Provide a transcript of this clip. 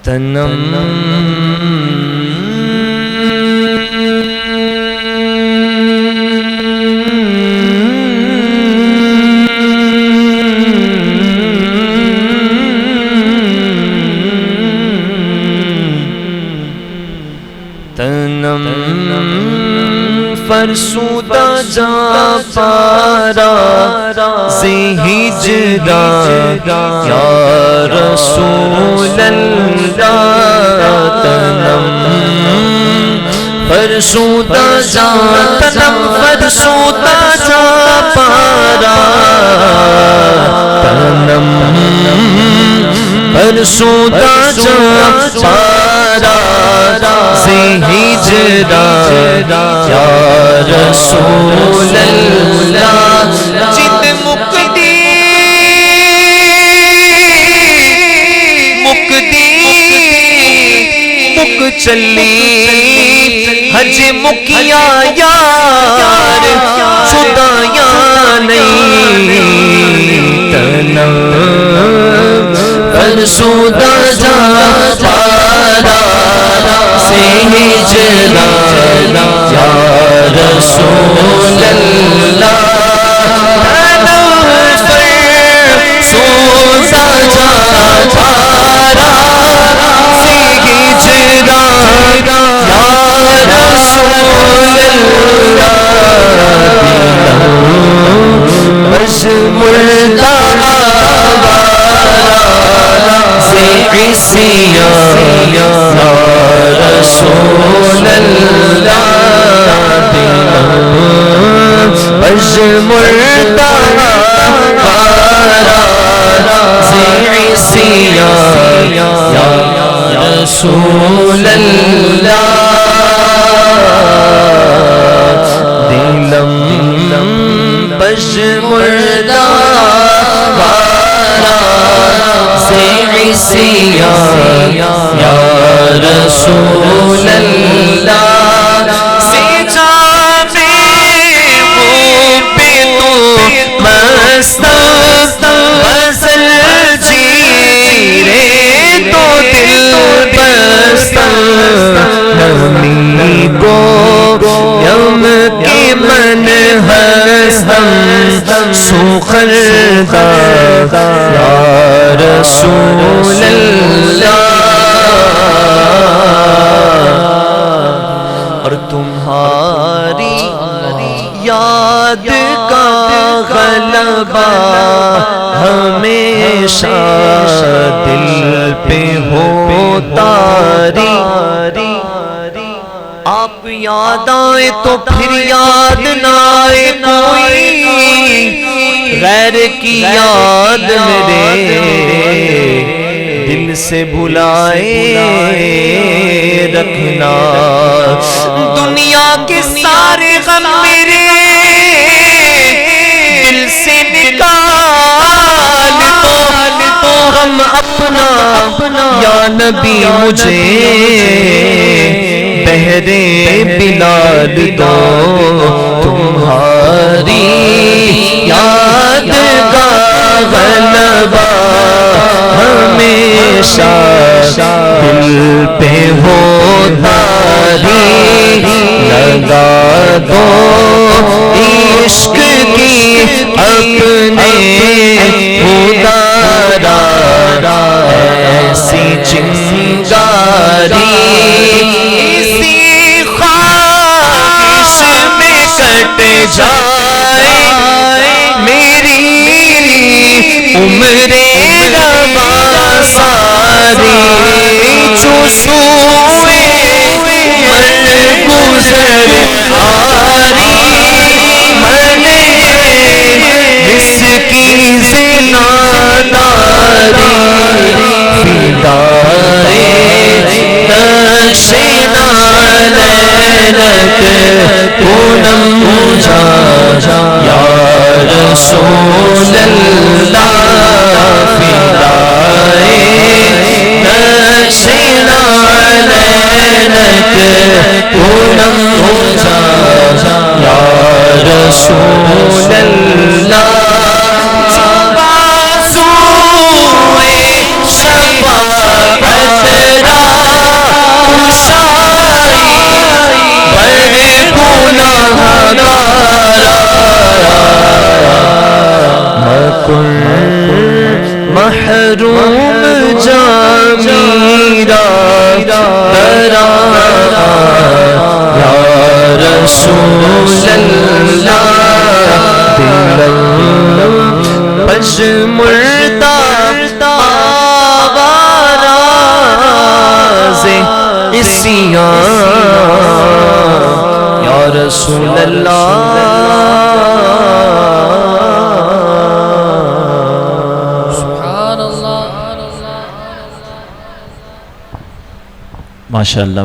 تنم فرسودہ جا پارا سے ہجرا یا رسول اللہ تنم فرسودہ جا تنم فرسودہ جا پارا تنم فرسودہ جا پارا سے ہجرا یا رسول اللہ جد مکدی مک چلی حج مکیا یار چھدایا نہیں تنم فرسودہ جا پارا سے ہجرا یا رسول اللہ فرسودہ جا پارا سے ہجرا یا رسول اللہ بس مردہ سے عیسیٰ یا رسول اللہ بس مردہ سے عیسیٰ یا رسول اللہ دلم بس مردہ سے عیسیٰ یا رسول اللہ سے جانے خوب تو مست بزل چیرے تو دل بست نمی گو یم کے من ہستم سخردہ یا رسول اللہ اور تمہاری یاد کا غلبہ ہمیشہ دل پہ ہو تاری آپ یاد آئے تو پھر یاد نہ آئے کوئی غیر کی یاد میرے دل سے بھلائے رکھنا دنیا کے سارے غم میرے دل سے نکال تو غم اپنا یا نبی مجھے بہرے بلال دو تمہاری یاد کا غلبہ ہمیشہ دل پہ ہو تاری لگا دو عشق کی اپنے خدا ایسی چنگاری اسی خواہش میں کٹ جائے میری عمر رواں ساری چوسوئے من گزر آری من اس کی زناداری فدائے نشینا لینک پونم جا یا رسول اللہ فدائے نشینا لینک پونم جا یا رسول اللہ بازوئے شفاعت محروم جامیرا برا یا رسول اللہ دل پشمردہ آواز عصیان یا رسول اللہ ماشاءاللہ.